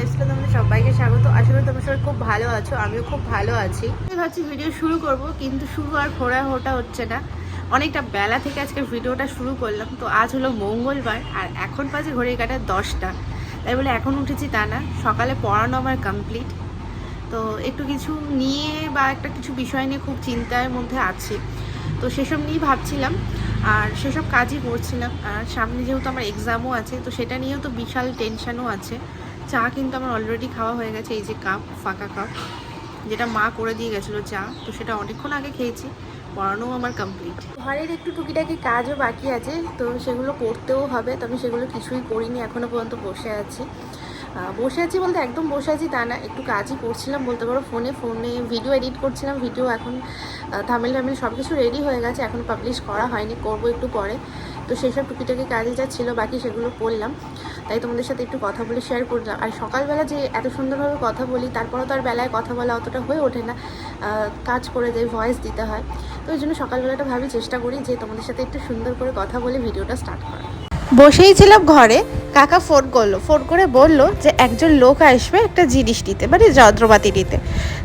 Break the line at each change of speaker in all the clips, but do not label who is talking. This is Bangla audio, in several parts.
লাইফস্টাইলে তোমাদের সবাইকে স্বাগত। আশা করি তোমরা সবাই খুব ভালো আছো, আমিও খুব ভালো আছি। ভাবছি ভিডিও শুরু করব, কিন্তু শুরু আর ওটা হচ্ছে না। অনেকটা বেলা থেকে আজকে ভিডিওটা শুরু করলাম। তো আজ হলো মঙ্গলবার আর এখন বাজে ঘড়ির কাঁটায় 10টা। তাই বলে এখন উঠেছি তা না, সকালে পড়ানো আমার কমপ্লিট। তো একটু কিছু নিয়ে বা একটা কিছু বিষয় নিয়ে খুব চিন্তার মধ্যে আছি, তো সেসব নিয়েই ভাবছিলাম আর সেসব কাজই করছিলাম। আর সামনে যেহেতু আমার এক্সামও আছে, তো সেটা নিয়েও তো বিশাল টেনশনও আছে। চা কিন্তু আমার অলরেডি খাওয়া হয়ে গেছে, এই যে কাপ, ফাঁকা কাপ, যেটা মা করে দিয়ে গেছিলো চা, তো সেটা অনেকক্ষণ আগে খেয়েছি। পড়ানোও আমার কমপ্লিট। ঘরের একটু টুকিটাকি কাজও বাকি আছে, তো সেগুলো করতেও হবে। তবে সেগুলো কিছুই করিনি, এখনও পর্যন্ত বসে আছি বলতে একদম বসে আছি তা না, একটু কাজই করছিলাম বলতে পারো। ফোনে ভিডিও এডিট করছিলাম। ভিডিও এখন থাম্বনেল সব কিছু রেডি হয়ে গেছে, এখন পাবলিশ করা হয়নি, করব একটু পরে। তো সেসব টুকিটাকি কাজই যা ছিল বাকি সেগুলো করলাম, তাই তোমাদের সাথে একটু কথা বলে শেয়ার করলাম। আর সকালবেলা যে এত সুন্দরভাবে কথা বলি, তারপরে তো আর বেলায় কথা বলা অতটা হয়ে ওঠে না, কাজ করে যাই, ভয়েস দিতে হয়। তো ওই জন্য সকালবেলাটা ভাবি চেষ্টা করি যে তোমাদের সাথে একটু সুন্দর করে কথা বলে ভিডিওটা স্টার্ট করা। বসেই ছিলাম ঘরে, কাকা ফোন করে বললো যে একজন লোক আসবে একটা জিনিস নিতে, মানে যন্ত্রপাতি নিতে।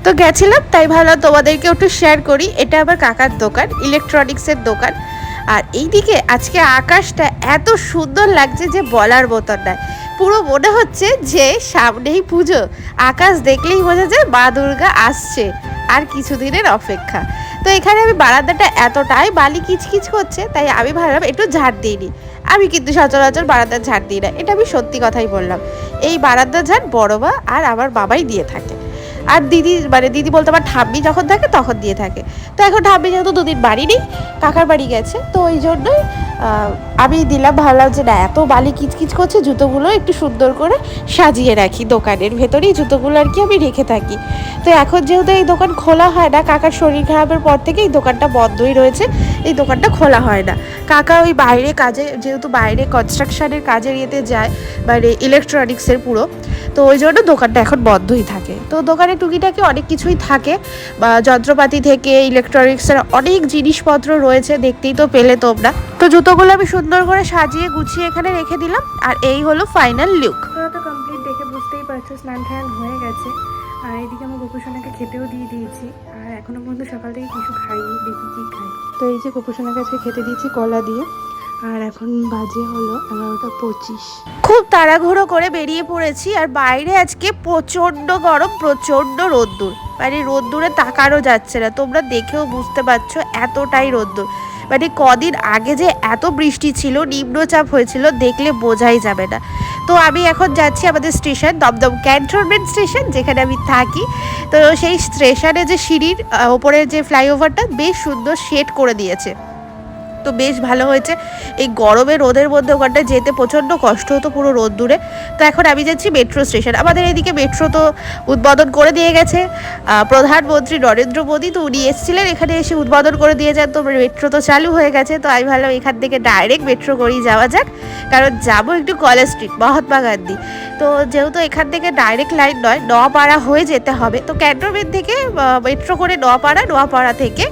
তো গেছিলাম, তাই ভাবলাম তোমাদেরকে একটু শেয়ার করি। এটা আবার কাকার দোকান, ইলেকট্রনিক্সের দোকান। আর এইদিকে আজকে আকাশটা এত সুন্দর লাগছে যে বলার মতন নয়। পুরো মনে হচ্ছে যে সামনেই পুজো, আকাশ দেখলেই বোঝা যায় মা দুর্গা আসছে, আর কিছুদিনের অপেক্ষা। তো এখানে আমি বারান্দাটা এতটাই বালি কিচকিচ করছে, তাই আমি ভাবলাম একটু ঝাড় দিইনি। আমি কিন্তু সচরাচর বারান্দার ঝাড় দিই না, এটা আমি সত্যি কথাই বললাম। এই বারান্দার ঝাড় বড় মা আর আমার বাবাই দিয়ে থাকে। আর দিদি বলতে আমার ঠাম্মি যখন থাকে তখন দিয়ে থাকে। তো এখন ঠাম্মি যেহেতু দুদিন বাড়ি নেই, কাকার বাড়ি গেছে, তো ওই জন্যই আমি দিলাম। ভাবলাম যে না, এত বালি কিচকিচ করছে, জুতোগুলো একটু সুন্দর করে সাজিয়ে রাখি। দোকানের ভেতরেই জুতোগুলো আর কি আমি রেখে থাকি। তো এখন যেহেতু এই দোকান খোলা হয় না, কাকার শরীর খারাপের পর থেকে এই দোকানটা বন্ধই রয়েছে, এই দোকানটা খোলা হয় না। কাকা ওই বাইরে কাজে, যেহেতু বাইরে কনস্ট্রাকশনের কাজের ইয়েতে যায়, মানে ইলেকট্রনিক্সের পুরো, তো ওই জন্য দোকানটা এখন বন্ধই থাকে। তো দোকানে টুকিটাকি অনেক কিছুই থাকে, বা যন্ত্রপাতি থেকে ইলেকট্রনিক্সের অনেক জিনিসপত্র রয়েছে, দেখতেই তো পেলে তোমরা। তো জুতোগুলো আমি সুন্দর করে সাজিয়ে গুছিয়ে এখানে রেখে দিলাম। আর এই হলো ফাইনাল লুক। তো কমপ্লিট দেখে বুঝতেই পারছো, স্নান টান হয়ে গেছে। আর এইদিকে আমার গোপুসোনাকে খেতেও দিয়ে দিয়েছি। আর এখনো পর্যন্ত সকাল থেকে কিছু খাইনি, দেখি কি খাই। তো এই যে গোপুসোনাকে আজকে খেতে দিয়েছি কলা দিয়ে। আর এখন বাজে হলো 11:25। খুব তাড়াহুড়ো করে বেরিয়ে পড়েছি। আর বাইরে আজকে প্রচণ্ড গরম, প্রচণ্ড রোদ্দুর, মানে রোদ্দুরে তাকানো যাচ্ছে না। তোমরা দেখেও বুঝতে পারছো এতটাই রোদ্দুর। মানে কদিন আগে যে এত বৃষ্টি ছিল, নিম্নচাপ হয়েছিল, দেখলে বোঝাই যাবে না। তো আমি এখন যাচ্ছি আমাদের স্টেশন, দমদম ক্যান্টনমেন্ট স্টেশন, যেখানে আমি থাকি। তো সেই স্টেশনে যে সিঁড়ির ওপরের যে ফ্লাইওভারটা বেশ সুন্দর শেড করে দিয়েছে, তো বেশ ভালো হয়েছে। এই গরমে রোদের মধ্যে ওখানটায় যেতে প্রচণ্ড কষ্ট হতো, পুরো রোদ্দুরে। তো এখন আমি যাচ্ছি মেট্রো স্টেশন। আমাদের এদিকে মেট্রো তো উদ্বোধন করে দিয়ে গেছে প্রধানমন্ত্রী নরেন্দ্র মোদী, তো উনি এসেছিলেন এখানে, এসে উদ্বোধন করে দিয়ে যান। তো মেট্রো তো চালু হয়ে গেছে, তো আমি ভাবলাম এখান থেকে ডাইরেক্ট মেট্রো করেই যাওয়া যাক, কারণ যাবো একটু কলেজ স্ট্রিট, মহাত্মা গান্ধী। তো যেহেতু এখান থেকে ডাইরেক্ট লাইন নয়, নোয়াপাড়া হয়ে যেতে হবে। তো ক্যান্টনমেন্ট থেকে মেট্রো করে নোয়াপাড়া থেকে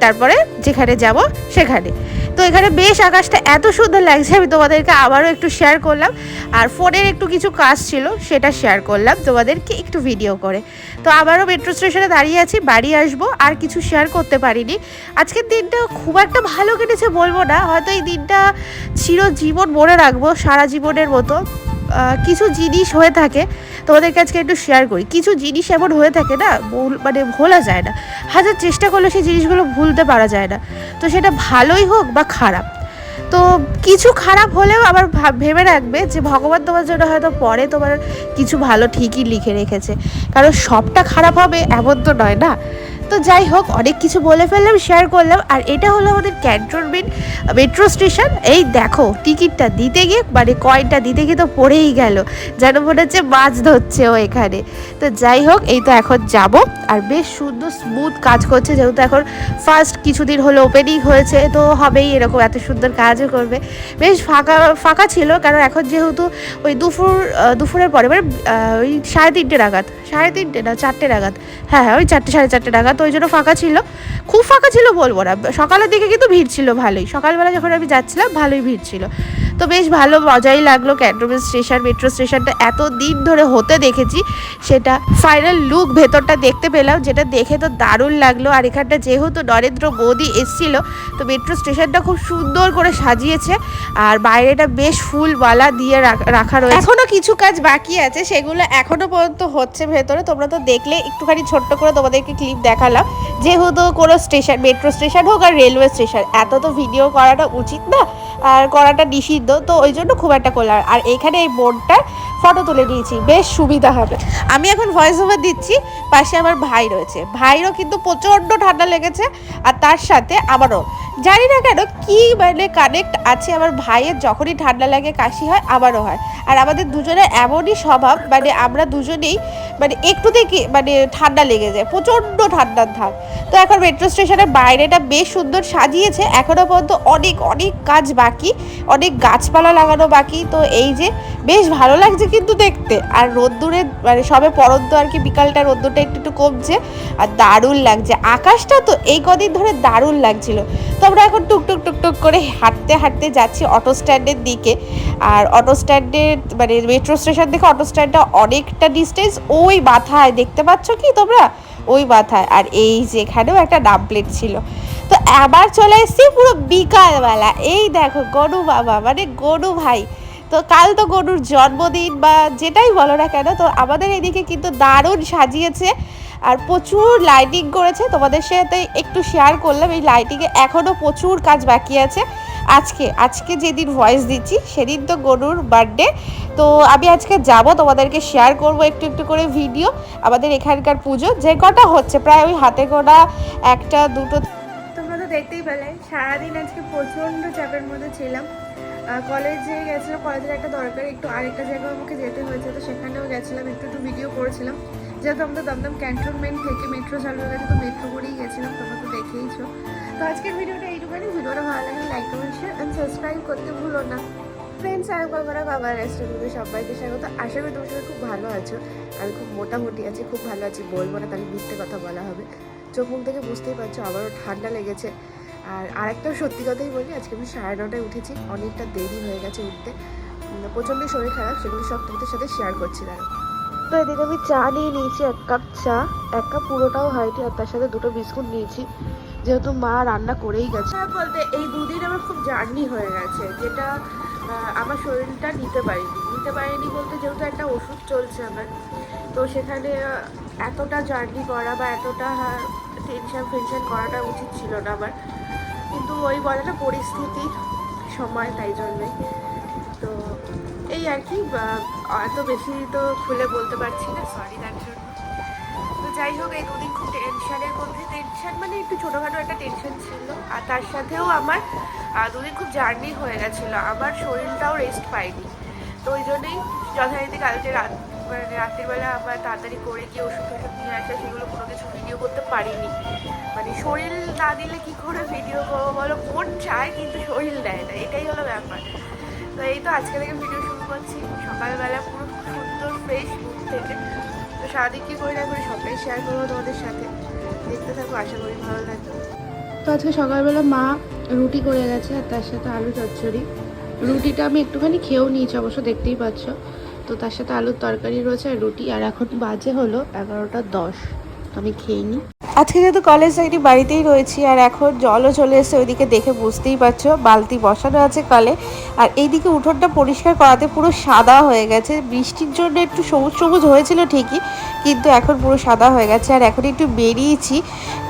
তারপরে যেখানে যাব সেখানে। তো এখানে বেশ আকাশটা এত সুন্দর লাগছে, আমি তোমাদেরকে আবারও একটু শেয়ার করলাম। আর ফোনের একটু কিছু কাজ ছিল, সেটা শেয়ার করলাম তোমাদেরকে একটু ভিডিও করে। তো আবারও মেট্রো স্টেশনে দাঁড়িয়ে আছি, বাড়ি আসবো। আর কিছু শেয়ার করতে পারিনি। আজকের দিনটা খুব একটা ভালো কেটেছে বলবো না, হয়তো এই দিনটা চিরজীবন মনে রাখবো, সারা জীবনের মতো। কিছু জিনিস হয়ে থাকে, তোমাদেরকে আজকে একটু শেয়ার করি। কিছু জিনিস এমন হয়ে থাকে না, মানে ভোলা যায় না, হাজার চেষ্টা করলে সেই জিনিসগুলো ভুলতে পারা যায় না। তো সেটা ভালোই হোক বা খারাপ। তো কিছু খারাপ হলেও আবার ভেবে রাখবে যে ভগবান তোমার জন্য হয়তো পরে তোমার কিছু ভালো ঠিকই লিখে রেখেছে, কারণ সবটা খারাপ হবে এমন তো নয় না। তো যাই হোক, অনেক কিছু বলে ফেললাম, শেয়ার করলাম। আর এটা হলো আমাদের ক্যান্টনমেন্ট মেট্রো স্টেশন। এই দেখো, টিকিটটা দিতে গিয়ে, মানে কয়েনটা দিতে গিয়ে তো পড়েই গেল, যেন মনে হচ্ছে মাছ ধরছে ও এখানে। তো যাই হোক, এই তো এখন যাব। আর বেশ সুন্দর স্মুথ কাজ করছে, যেহেতু এখন ফার্স্ট কিছুদিন হলো ওপেনিং হয়েছে, তো হবেই এরকম, এত সুন্দর কাজও করবে। বেশ ফাঁকা ছিল, কারণ এখন যেহেতু ওই দুপুরের পরে, মানে ওই 3:30 নাগাদ, 3:30 না 4টে নাগাদ, হ্যাঁ ওই 4টে 4:30 নাগাদ, তো ওই জন্য ফাঁকা ছিল। খুব ফাঁকা ছিল বলবো না, সকালের দিকে কিন্তু ভিড় ছিল ভালোই। সকালবেলা যখন আমি যাচ্ছিলাম ভালোই ভিড় ছিল। তো বেশ ভালো মজাই লাগলো। ক্যান্টনমেন্ট স্টেশন মেট্রো স্টেশনটা এত দিন ধরে হতে দেখেছি, সেটা ফাইনাল লুক ভেতরটা দেখতে পেলাম, যেটা দেখে তো দারুণ লাগলো। আর এখানটা যেহেতু নরেন্দ্র মোদী এসেছিল, তো মেট্রো স্টেশনটা খুব সুন্দর করে সাজিয়েছে। আর বাইরেটা বেশ ফুলওয়ালা দিয়ে রাখা রয়েছে। এখনো কিছু কাজ বাকি আছে, সেগুলো এখনো পর্যন্ত হচ্ছে ভেতরে। তোমরা তো দেখলে, একটুখানি ছোট্ট করে তোমাদেরকে ক্লিপ দেখালাম। যেহেতু কোনো স্টেশন, মেট্রো স্টেশন হোক আর রেলওয়ে স্টেশন, এত তো ভিডিও করাটা উচিত না আর করাটা নিষিদ্ধ, তো ওই জন্য খুব একটা করলাম। আর এখানে এই বোর্ডটার ফটো তুলে নিয়েছি, বেশ সুবিধা হবে। আমি এখন ভয়েস ওভার দিচ্ছি, পাশে আমার ভাই রয়েছে। ভাইরও কিন্তু প্রচণ্ড ঠান্ডা লেগেছে, আর তার সাথে আমারও জানি না কেন কি মানে কানেক্ট আছে। আমার ভাইয়ের যখনই ঠান্ডা লাগে, কাশি হয়, আমারও হয়। আর আমাদের দুজনের এমনই স্বভাব, মানে আমরা দুজনেই মানে একটু দেখি মানে ঠান্ডা লেগে যায়, প্রচণ্ড ঠান্ডার ধাপ। তো এখন মেট্রো স্টেশনের বাইরেটা বেশ সুন্দর সাজিয়েছে। এখনও পর্যন্ত অনেক অনেক কাজ বাকি, অনেক গাছপালা লাগানো বাকি। তো এই যে বেশ ভালো লাগছে কিন্তু দেখতে। আর রোদ্দুরে মানে সবে পরন্ত আর কি, বিকালটা রোদ্দুরটা একটু একটু কমছে, আর দারুণ লাগছে। আকাশটা তো এই কদিন ধরে দারুণ লাগছিল। তো আমরা এখন টুকটুক টুকটুক করে হাঁটতে হাঁটতে যাচ্ছি অটো স্ট্যান্ডের দিকে। আর অটো স্ট্যান্ডের মানে মেট্রো স্টেশন থেকে অটো স্ট্যান্ডটা অনেকটা ডিস্টেন্স, ওই মাথায় দেখতে পাচ্ছ কি তোমরা, ওই মাথায়। আর এই যে এখানেও একটা নাম প্লেট ছিল। তো আবার চলে এসেছি পুরো বিকালবেলা। এই দেখো গনু বাবা, মানে গনু ভাই। তো কাল তো গনুর জন্মদিন বা যেটাই বলো না কেন, তো আমাদের এদিকে কিন্তু দারুণ সাজিয়েছে আর প্রচুর লাইটিং করেছে। তোমাদের সাথে একটু শেয়ার করলাম, এই লাইটিংয়ে এখনও প্রচুর কাজ বাকি আছে। আজকে যেদিন ভয়েস দিচ্ছি সেদিন তো গনুর বার্থডে। তো আমি আজকে যাব, তোমাদেরকে শেয়ার করব একটু একটু করে ভিডিও। আমাদের এখানকার পুজো যে কটা হচ্ছে, প্রায় ওই হাতে গোনা একটা দুটো। তোমরা তো দেখতেই পেলে সারাদিন আজকে প্রচণ্ড চাপের মধ্যে ছিলাম। কলেজে গেছিলাম, কলেজের একটা দরকার, একটু আরেকটা জায়গায় আমাকে যেতে হয়েছে, তো সেখানেও গেছিলাম, একটু একটু ভিডিও করেছিলাম। যেহেতু আমাদের দমদম ক্যান্টনমেন্ট থেকে মেট্রো চালু হয়ে গেছে, তো মেট্রো করেই গেছিলাম, তোমরা তো দেখেইছো। তো আজকের ভিডিওটা এইটুখানি। ভিডিওটা ভালো লাগলে like comment share and subscribe করতে ভুলো না। ফ্রেন্ডস, আরেকবার বাবার রেস্টুরেন্টে সবাইকে স্বাগত। আশা করি তোমার সবাই খুব ভালো আছো। আমি খুব মোটামুটি আছি, খুব ভালো আছি বলবো না, তাহলে মিথ্যে কথা বলা হবে। চোখ মুখ থেকে বুঝতেই পারছো আবারও ঠান্ডা লেগেছে। আর আরেকটা সত্যি কথাই বলি, আজকে আমি 9:30টায় উঠেছি, অনেকটা দেরি হয়ে গেছে উঠতে, প্রচণ্ড শরীর খারাপ, সেগুলো সব তোমাদের সাথে শেয়ার করছি। দাঁড়াও। তো এদিকে আমি চা নিয়ে নিয়েছি, 1 কাপ চা, 1 কাপ পুরোটাও হয়নি, আর তার সাথে 2টো বিস্কুট নিয়েছি, যেহেতু মা রান্না করেই গেছে। বলতে এই দুদিন আমার খুব জার্নি হয়ে গেছে, যেটা আমার শরীরটা নিতে পারিনি বলতে, যেহেতু একটা ওষুধ চলছে আমার, তো সেখানে এতটা জার্নি করা বা এতটা টেনশন করাটা উচিত ছিল না আমার, কিন্তু ওই বলে না পরিস্থিতি সময়, তাই জন্যই। তো এই আর কি, এত বেশি তো খুলে বলতে পারছি না, সরি তার জন্য। তো যাই হোক, এই দুদিন খুব টেনশনের মধ্যে, টেনশন মানে একটু ছোটোখাটো একটা টেনশন ছিল, আর তার সাথেও আমার দুদিন খুব জার্নি হয়ে গেছিলো, আমার শরীরটাও রেস্ট পাইনি। তো ওই জন্যই যথারীতি কালকে রাত্রিবেলা আবার তাড়াতাড়ি করে গিয়ে ওষুধ নিয়ে আসা, সেগুলো কোনো কিছু ভিডিও করতে পারিনি। মানে শরীর না দিলে কি করে ভিডিও করবো বলো, মন চায় কিন্তু শরীর দেয় না, এটাই হলো ব্যাপার। তো এই তো আজকে থেকে ভিডিও শুরু করছি, সকালবেলা পুরো সুন্দর ফ্রেশ মুড থেকে। তো সারাদিন কী করি না করি সবটাই শেয়ার করবো তোমাদের সাথে, দেখতে থাকো, আশা করি ভালো লাগবে। তো আজকে সকালবেলা মা রুটি করে গেছে, আর তার সাথে আলু চচ্চড়ি। রুটিটা আমি একটুখানি খেয়েও নিয়েছি, অবশ্য দেখতেই পাচ্ছ। তো তার সাথে আলুর তরকারি রয়েছে আর রুটি। আর এখন বাজে হলো 11:10, আমি খেয়ে নিই। আজকে যেহেতু কলেজ সাইডে বাড়িতেই রয়েছি, আর এখন জলও চলে এসেছে ওইদিকে, দেখে বুঝতেই পারছো বালতি বসানো আছে কলে। আর এইদিকে উঠোনটা পরিষ্কার করাতে পুরো সাদা হয়ে গেছে, বৃষ্টির জন্য একটু সবুজ সবুজ হয়েছিল ঠিকই, কিন্তু এখন পুরো সাদা হয়ে গেছে। আর এখন একটু বেরিয়েছি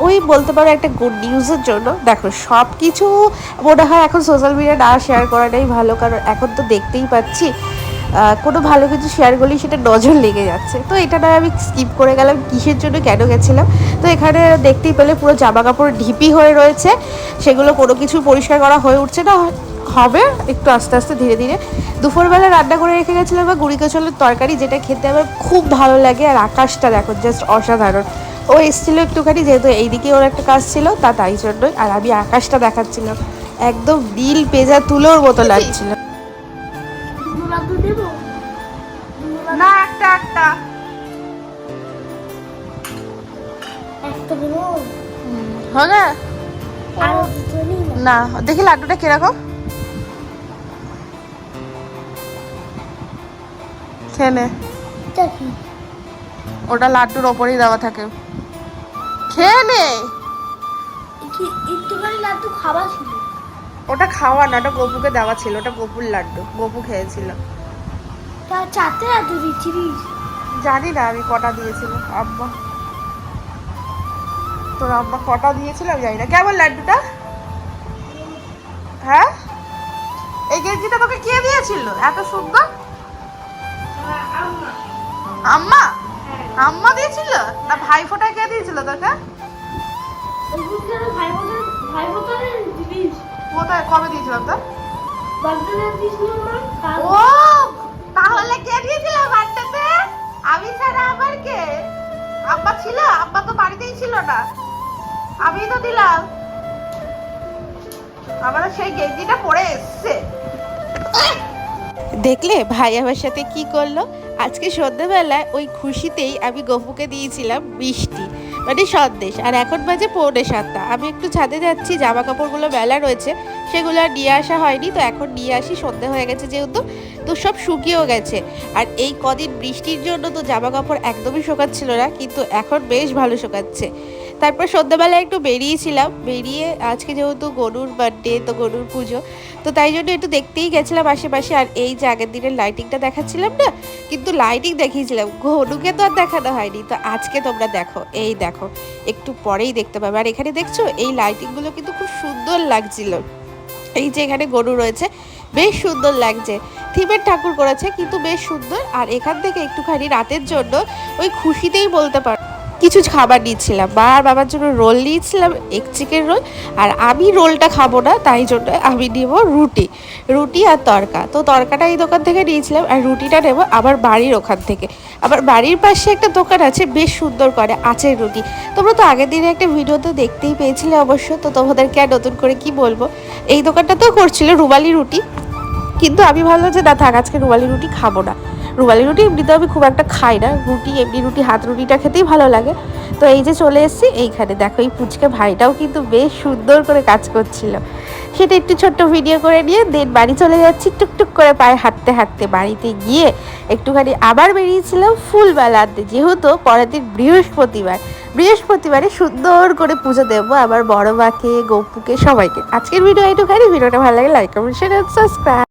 ওই বলতে পারো একটা গুড নিউজের জন্য। দেখো সব কিছু মনে হয় এখন সোশ্যাল মিডিয়া না শেয়ার করাটাই ভালো, কারণ এখন তো দেখতেই পাচ্ছি কোনো ভালো কিছু শেয়ার করলেই সেটা নজর লেগে যাচ্ছে। তো এটা নয় আমি স্কিপ করে গেলাম, কিসের জন্য কেন গেছিলাম। তো এখানে দেখতেই পেলে পুরো জামা কাপড় ঢিপি হয়ে রয়েছে, সেগুলো কোনো কিছু পরিষ্কার করা হয়ে উঠছে না, হবে একটু আস্তে আস্তে ধীরে ধীরে। দুপুরবেলা রান্না করে রেখে গেছিলাম বা গুঁড়ি কচলের তরকারি, যেটা খেতে আমার খুব ভালো লাগে। আর আকাশটা দেখো জাস্ট অসাধারণ। ও এসেছিলো একটুখানি, যেহেতু এইদিকে ওর একটা কাজ ছিল, তাই জন্যই। আর আমি আকাশটা দেখাচ্ছিলাম, একদম নীল পেঁজা তুলোর মতো লাগছিল। না একটা হবে না, দেখি লাড্ডুটা কিরকম। খেয়ে নে। ওটা লাড্ডুর ওপরেই দেওয়া থাকে, খেয়ে নে।
একটুখানি লাড্ডু খাওয়া ছিল।
ওটা খাওয়া না, ওটা গপুকে দেওয়া ছিল, ওটা গপুর লাড্ডু, গপু খেয়েছিল।
তা 4টে লাড্ডু দিচ্ছিস?
জানি না আমি কটা দিয়েছিল আব্বা, তোর আব্বা কটা দিয়েছিল আমি জানি না। কেমন লাড্ডুটা? হ্যাঁ, এই গেঞ্জিটা তোকে কে দিয়েছিল এত সুন্দর? আম্মা? আম্মা দিয়েছিল না ভাই ফোঁটা কে দিয়েছিল তোকে? কোথায় কবে দিয়েছিলাম তো? ও তাহলে কে দিয়েছিল বার্থডেতে? আমি ছাড়া আবার কে? আব্বা ছিল? আব্বা তো বাড়িতেই ছিল না, আমিই তো দিলাম। আমার সেই গেঞ্জিটা পরে এসছে। দেখলে ভাই আমার সাথে কি করলো? আজকে সন্ধ্যেবেলায় ওই খুশিতেই আমি গপুকে দিয়েছিলাম মিষ্টি, মানে সন্দেশ। আর এখন বাজে 6:45। আমি একটু ছাদে যাচ্ছি, জামা কাপড়গুলো মেলা রয়েছে, সেগুলো আর নিয়ে আসা হয়নি, তো এখন নিয়ে আসি। সন্ধ্যে হয়ে গেছে যেহেতু, তো সব শুকিয়েও গেছে। আর এই কদিন বৃষ্টির জন্য তো জামা কাপড় একদমই শোকাচ্ছিল না, কিন্তু এখন বেশ ভালো শোকাচ্ছে। তারপর সন্ধ্যাবেলায় একটু বেরিয়েছিলাম, বেরিয়ে আজকে যেহেতু গরুর বার্থডে, তো গরুর পুজো, তো তাই জন্য একটু দেখতেই গেছিলাম আশেপাশে। আর এই যে আগের দিনের লাইটিংটা দেখাচ্ছিলাম না, কিন্তু লাইটিং দেখিয়েছিলাম, গরুকে তো আর দেখানো হয়নি। তো আজকে তোমরা দেখো, এই দেখো, একটু পরেই দেখতে পাবে। আর এখানে দেখছো এই লাইটিংগুলো কিন্তু খুব সুন্দর লাগছিল। এই যে এখানে গরু রয়েছে, বেশ সুন্দর লাগছে। থিমের ঠাকুর করেছে, কিন্তু বেশ সুন্দর। আর এখান থেকে একটুখানি রাতের জন্য ওই খুশিতেই বলতে পারো কিছু খাবার নিচ্ছিলাম। মা আর বাবার জন্য রোল নিয়েছিলাম, এগ চিকেন রোল। আর আমি রোলটা খাবো না, তাই জন্য আমি নেব রুটি আর তরকা। তো তরকাটা এই দোকান থেকে নিয়েছিলাম, আর রুটিটা নেব আমার বাড়ির ওখান থেকে। আমার বাড়ির পাশে একটা দোকান আছে, বেশ সুন্দর করে আচের রুটি। তোমরা তো আগের দিনে একটা ভিডিওতে দেখতেই পেয়েছিলে অবশ্য, তো তোমাদেরকে আর নতুন করে কি বলবো। এই দোকানটাতেও করছিল রুমালি রুটি, কিন্তু আমি ভাবলাম যে না থাক, আজকে রুমালি রুটি খাবো না। রুমালি রুটি এমনিতে আমি খুব একটা খাই না, এমনি রুটি হাত রুটিটা খেতেই ভালো লাগে। তো এই যে চলে এসেছি এইখানে, দেখো এই পুচকে ভাইটাও কিন্তু বেশ সুন্দর করে কাজ করছিল। সেটা একটু ছোট্ট ভিডিও করে নিয়ে দেন বাড়ি চলে যাচ্ছি টুকটুক করে পায়ে হাঁটতে হাঁটতে। বাড়িতে গিয়ে একটুখানি আবার বেরিয়েছিলাম ফুলবেলা আনতে, যেহেতু পরের দিন বৃহস্পতিবারে সুন্দর করে পুজো দেবো আমার বড় মাকে, গপুকে, সবাইকে। আজকের ভিডিও এইটুখানি। ভিডিওটা ভালো লাগে লাইক কমেন্ট শেয়ার সাবস্ক্রাইব।